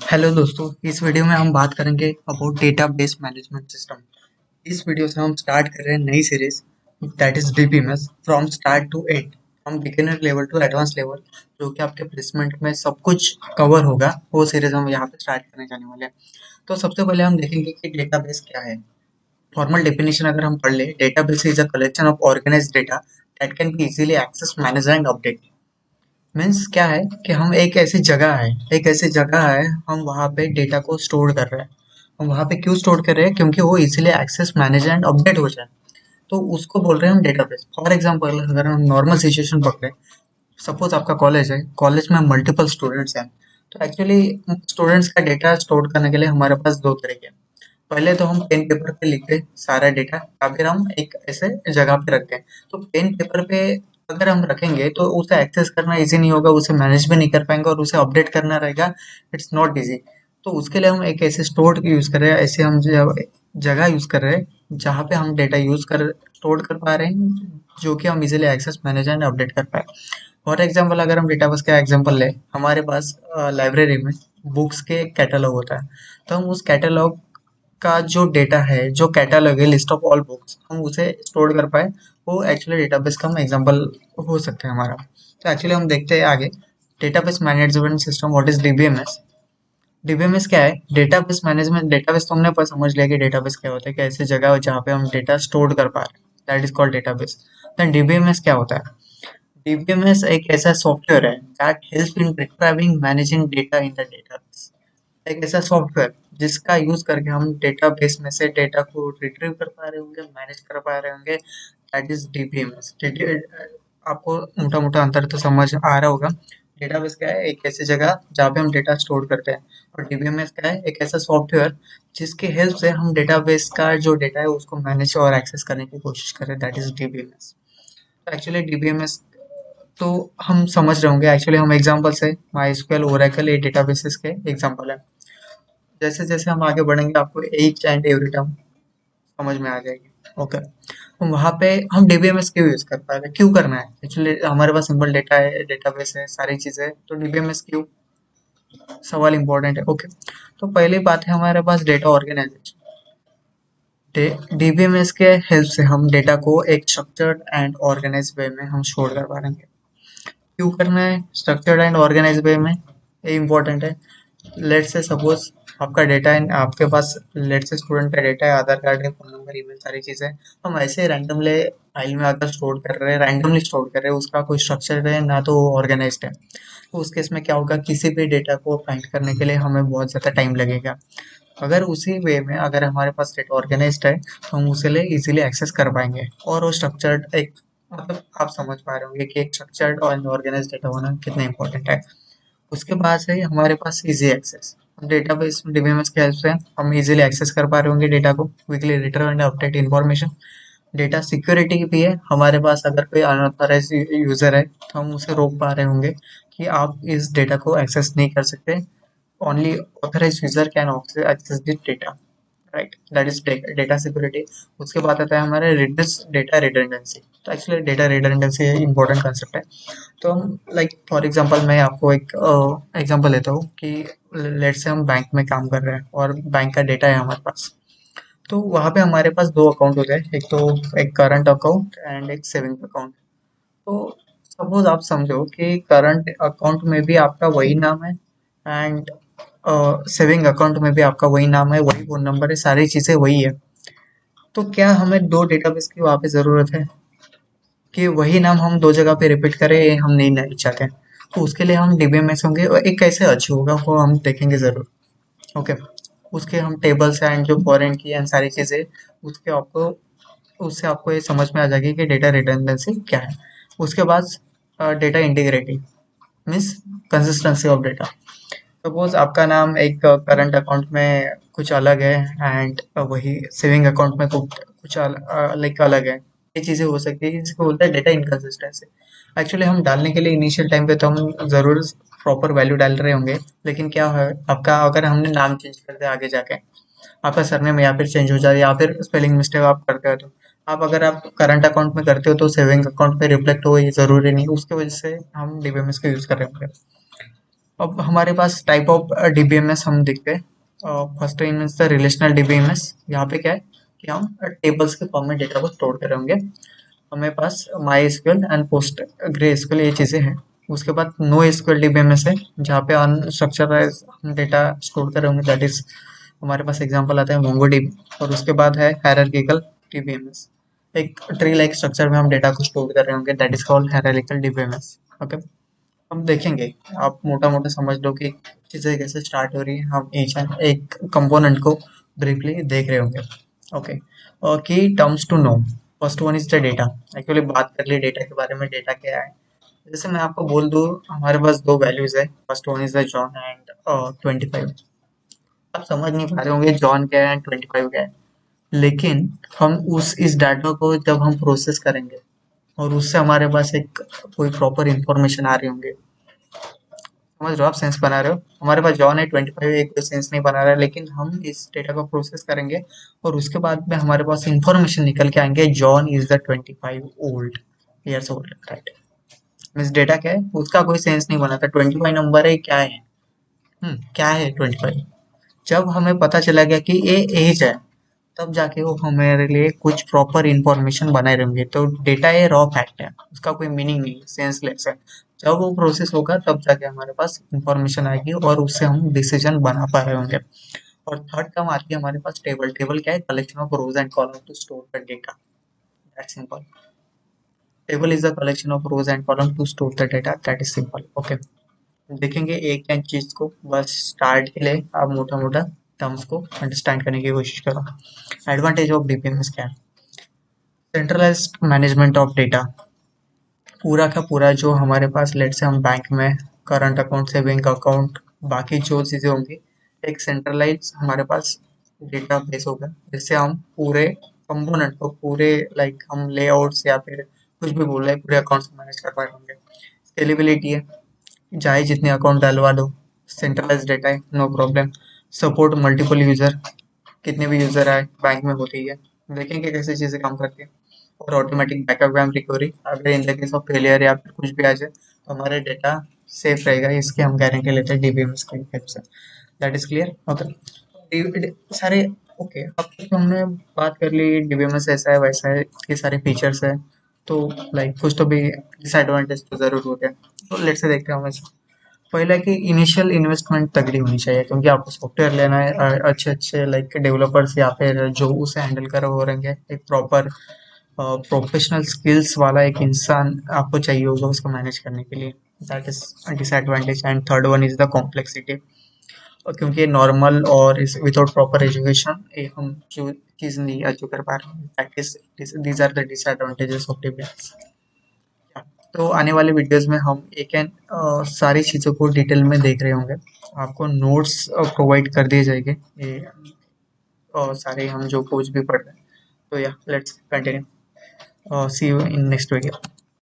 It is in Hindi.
हेलो दोस्तों, इस वीडियो में हम बात करेंगे अबाउट डेटाबेस मैनेजमेंट सिस्टम। इस वीडियो से हम स्टार्ट कर रहे हैं नई series that is DBMS from start to end, from beginner level to advance level, जो कि आपके प्लेसमेंट में सब कुछ कवर होगा। वो सीरीज हम यहाँ पे स्टार्ट करने जाने वाले हैं। तो सबसे पहले हम देखेंगे कि डेटाबेस क्या है। फॉर्मल डेफिनेशन अगर हम पढ़ ले, database is a collection of organized data that can be easily access, manage and update. Means क्या है कि हम एक ऐसी जगह है हम वहाँ पे डेटा को स्टोर कर रहे हैं। हम वहाँ पे क्यों स्टोर कर रहे हैं? क्योंकि वो easily access, manage and update हो जाए। तो उसको बोल रहे हैं हम डेटाबेस। फॉर एग्जांपल, अगर हम नॉर्मल सिचुएशन पकड़े, सपोज आपका कॉलेज है, कॉलेज में मल्टीपल स्टूडेंट्स हैं। तो एक्चुअली स्टूडेंट्स का डेटा स्टोर करने के लिए हमारे पास दो तरीके हैं। पहले तो हम पेन पेपर पे लिखते हैं सारा डेटा, या फिर हम एक ऐसे जगह पे रखते हैं। तो पेन पेपर पे अगर हम रखेंगे तो उसे एक्सेस करना इजी नहीं होगा, उसे मैनेज भी नहीं कर पाएंगे, और उसे अपडेट करना रहेगा, इट्स नॉट इजी। तो उसके लिए हम एक ऐसे स्टोर यूज कर रहे हैं, ऐसे हम जगह यूज कर रहे हैं जहाँ पे हम डेटा यूज कर स्टोर कर पा रहे हैं, जो कि हम easily access, manage and update कर पाए। फॉर एग्जाम्पल, अगर हम डेटाबेस का एग्जाम्पल लें, हमारे पास लाइब्रेरी में बुक्स के कैटलॉग होता है। तो हम उस कैटलॉग का जो डेटा है, जो कैटलॉग है, लिस्ट ऑफ ऑल बुक्स, हम उसे स्टोर कर पाए, वो एक्चुअली डेटाबेस का हम एग्जांपल हो सकता है हमारा। तो एक्चुअली हम देखते हैं आगे, database management system, what is DBMS. DBMS क्या है? Database management. डेटाबेस तो हमने पर समझ लिया कि डेटाबेस क्या होता है, कि ऐसी जगह हो जहाँ पे हम डेटा स्टोर कर पा रहे हैं, that is called database. Then DBMS क्या होता है? डीबीएमएस एक ऐसा सॉफ्टवेयर है that help in retrieving, managing data in the database. एक ऐसा सॉफ्टवेयर जिसका यूज करके हम डेटाबेस में से डेटा को रिट्रीव कर पा रहे होंगे, मैनेज कर पा रहे होंगे, दैट इज डीबीएमएस। आपको मोटा मोटा अंतर तो समझ आ रहा होगा। डेटाबेस क्या है? एक ऐसी जगह जहाँ पे हम डेटा स्टोर करते हैं। और डीबीएमएस क्या है? एक ऐसा सॉफ्टवेयर जिसके हेल्प से हम डेटाबेस का जो डेटा है उसको मैनेज और एक्सेस करने की कोशिश करें, that is DBMS. Actually DBMS तो हम समझ रहे होंगे। एक्चुअली हम एग्जांपल से माई स्क्वेल, ओरेकल, ये डेटाबेसेस के एग्जांपल है। जैसे जैसे हम आगे बढ़ेंगे आपको एच एंड एवरी टर्म समझ में आ जाएगी। ओके, तो वहाँ पे हम डीबीएमएस क्यों यूज कर पाएंगे, क्यों करना है? एक्चुअली हमारे पास सिंपल डेटा है, डेटाबेस है, सारी चीजें है, तो डीबीएमएस क्यों? सवाल इंपॉर्टेंट है। ओके, तो पहली बात है हमारे पास डेटा ऑर्गेनाइजेशन। डीबीएमएस के हेल्प से हम डेटा को एक स्ट्रक्चर्ड एंड ऑर्गेनाइज वे में हम स्टोर कर पाएंगे। क्यों करना है स्ट्रक्चर्ड एंड ऑर्गेनाइज वे में? ये इम्पोर्टेंट है। लेट से सपोज आपका डेटा है, आपके पास लेट से स्टूडेंट का डेटा है, आधार कार्ड है, फोन नंबर, ईमेल, सारी चीजें हम ऐसे रैंडमली फाइल में अगर स्टोर कर रहे हैं, रैंडमली स्टोर कर रहे हैं, उसका कोई स्ट्रक्चर है ना, तो ऑर्गेनाइज्ड है। तो उस केस में क्या होगा, किसी भी डेटा को फाइंड करने के लिए हमें बहुत ज़्यादा टाइम लगेगा। अगर उसी वे में अगर हमारे पास डेटा ऑर्गेनाइज्ड है, तो हम उसे लिए इजीली एक्सेस कर पाएंगे। और वो स्ट्रक्चर्ड एक, मतलब आप समझ पा रहे होंगे कि एक स्ट्रक्चर्ड और ऑर्गेनाइज्ड डेटा होना कितना इंपॉर्टेंट है। उसके बाद से हमारे पास इजी एक्सेस, डेटाबेस डीबीएमएस की हेल्प से हम इजीली एक्सेस कर पा रहे होंगे डेटा को, quickly retrieve and update information. Data security भी है हमारे पास। अगर कोई अनऑथराइज यूजर है तो हम उसे रोक पा रहे होंगे कि आप इस डेटा को एक्सेस नहीं कर सकते। Only authorize user can access this data, right, that is data security. उसके बाद आता है हमारे रिड्यूस डेटा रिडंडेंसी। तो actually data redundancy important concept है। तो हम लाइक फॉर एग्जांपल मैं आपको एक एग्जांपल लेता हूँ कि लेट से हम बैंक में काम कर रहे हैं और बैंक का डेटा है हमारे पास। तो वहाँ पे हमारे पास दो अकाउंट होते हैं, एक तो एक करंट अकाउंट एंड एक सेविंग अकाउंट। तो सपोज आप समझो कि करंट अकाउंट में भी आपका वही नाम है, एंड सेविंग अकाउंट में भी आपका वही नाम है, वही फोन नंबर है, सारी चीजें वही है। तो क्या हमें दो डेटाबेस की वहाँ पे जरूरत है कि वही नाम हम दो जगह पे रिपीट करें? ये हम नहीं चाहते। तो उसके लिए हम डीबीएमएस होंगे, और एक कैसे अचीव होगा वो हम देखेंगे जरूर। ओके, उसके हम टेबल्स एंड जो फॉरेन की एंड सारी चीजें, उसके आपको उससे आपको ये समझ में आ जाएगी कि डेटा रिडंडेंसी क्या है। उसके बाद data integrity means consistency of data. Suppose आपका नाम एक करंट अकाउंट में कुछ अलग है, एंड वही सेविंग अकाउंट में कुछ लाइक अलग है। ये चीजें हो सकती है जिसको बोलते हैं डेटा इनकंसिस्टेंसी। एक्चुअली हम डालने के लिए इनिशियल टाइम पे तो हम जरूर प्रॉपर वैल्यू डाल रहे होंगे, लेकिन क्या है आपका, अगर हमने नाम चेंज कर दिया आगे जाके, आपका सरनेम या फिर चेंज हो जाए, या फिर स्पेलिंग मिस्टेक आप करते हो, तो आप अगर आप करंट अकाउंट में करते हो तो सेविंग अकाउंट में रिफ्लेक्ट हो, ये जरूरी नहीं, उसकी वजह से हम डीबीएमएस का यूज कर रहे होंगे। अब हमारे पास टाइप ऑफ डीबीएमएस हम देखते हैं। First in is the relational DBMS. यहाँ पे क्या है कि हम टेबल्स के फॉर्म में डेटा को स्टोर कर रहे होंगे। हमें पास MySQL and PostgreSQL ये चीज़ें हैं। उसके बाद नो एसक्यूएल डीबीएमएस है, जहाँ पे अनस्ट्रक्चराइज हम डेटा स्टोर कर रहे होंगे, दैट इज हमारे पास एग्जांपल आता है मोंगोडीबी। और उसके बाद है हायरार्किकल डीबीएमएस, एक ट्री लाइक स्ट्रक्चर में हम डेटा को स्टोर कर रहे होंगे, that is called hierarchical DBMS. Okay, हम देखेंगे, आप मोटा मोटा समझ लो कि चीज़ें कैसे स्टार्ट हो रही है। हम ईच एंड एक कंपोनेंट को ब्रीफली देख रहे होंगे। ओके, और key terms to know, first one is the data. Actually बात कर ली डेटा के बारे में, डेटा क्या है। जैसे मैं आपको बोल दूँ, हमारे पास दो वैल्यूज है, first one is the John and 25। आप समझ नहीं पा रहे होंगे जॉन क्या है एंड 25 क्या है, लेकिन हम उस इस डाटा को जब हम प्रोसेस करेंगे और उससे हमारे पास एक कोई प्रॉपर इंफॉर्मेशन आ रही होंगे, समझ रहे हो, आप सेंस बना रहे हो। हमारे पास जॉन है 25, एक कोई सेंस नहीं बना रहा है, लेकिन हम इस डेटा को प्रोसेस करेंगे और उसके बाद में हमारे पास इंफॉर्मेशन निकल के आएंगे, John is the 25 old years old, right. Means data क्या है, उसका कोई सेंस नहीं बना था, 25 नंबर है, क्या है, क्या है 25। जब हमें पता चला गया कि ये एज है, तब जाके वो हमारे लिए कुछ प्रॉपर इंफॉर्मेशन बनाए रहेंगे। तो डेटा ये रॉ फैक्ट है, उसका कोई मीनिंग नहीं, सेंसलेस है। जब वो प्रोसेस होगा तब जाके हमारे पास इंफॉर्मेशन आएगी और उससे हम डिसीजन बना पा रहे होंगे। और थर्ड टर्म आती है हमारे पास टेबल। टेबल क्या है, collection of rose and column to store the data, that simple. Table is the collection of rose and column to store the data, that is simple. Okay, देखेंगे एक एक चीज को, बस स्टार्ट के लिए आप मोटा मोटा टर्म्स को अंडरस्टैंड करने की कोशिश करो। एडवांटेज ऑफ डीबीएमएस क्या है, सेंट्रलाइज्ड मैनेजमेंट ऑफ डेटा। पूरा का पूरा जो हमारे पास, लेट से हम बैंक में करंट अकाउंट, सेविंग अकाउंट, बाकी जो चीज़ें होंगी, एक सेंट्रलाइज हमारे पास डेटा बेस होगा, जिससे हम पूरे कंपोनेंट को, पूरे लाइक हम लेआउट्स या फिर कुछ भी बोल रहे हैं, पूरे अकाउंट्स मैनेज कर पाए होंगे। स्केलेबिलिटी है, चाहे जितने अकाउंट डलवा दो, सेंट्रलाइज डेटा है, no problem. Support multiple user, कितने भी यूजर आए बैंक में होती है, देखेंगे कैसे चीज़ें काम करती है। और ऑटोमेटिक बैकअप एंड रिकवरी, अगर in the case of failure या फिर कुछ भी आ जाए तो हमारे डेटा सेफ रहेगा, इसकी हम गारंटी लेते हैं डीबीएमएस की हेल्प से। That is clear. ओके, सारे ओके, अब तक हमने बात कर ली डीबीएमएस ऐसा है वैसा है, इसके सारे फीचर्स है, तो लाइक कुछ तो भी डिसएडवांटेज तो जरूर होते हैं। तो लेट्स से देखते हैं हम। पहला कि इनिशियल इन्वेस्टमेंट तगड़ी होनी चाहिए, क्योंकि आपको सॉफ्टवेयर लेना है, अच्छे अच्छे लाइक डेवलपर्स या फिर जो उसे हैंडल कर हो रहेंगे, एक प्रॉपर प्रोफेशनल स्किल्स वाला एक इंसान आपको चाहिए होगा उसको मैनेज करने के लिए। That is disadvantage. And third one is the complexity, क्योंकि नॉर्मल और इस विदाउट प्रॉपर एजुकेशन ये हम जो चीज़ नहीं अचीव कर पा रहे हैं, that is these are the disadvantages of defence. तो आने वाले वीडियोस में हम एक एंड सारी चीज़ों को डिटेल में देख रहे होंगे। आपको नोट्स प्रोवाइड कर दिए जाएंगे, ये सारे हम जो कुछ भी पढ़ रहे हैं। तो या let's continue, see you in next video.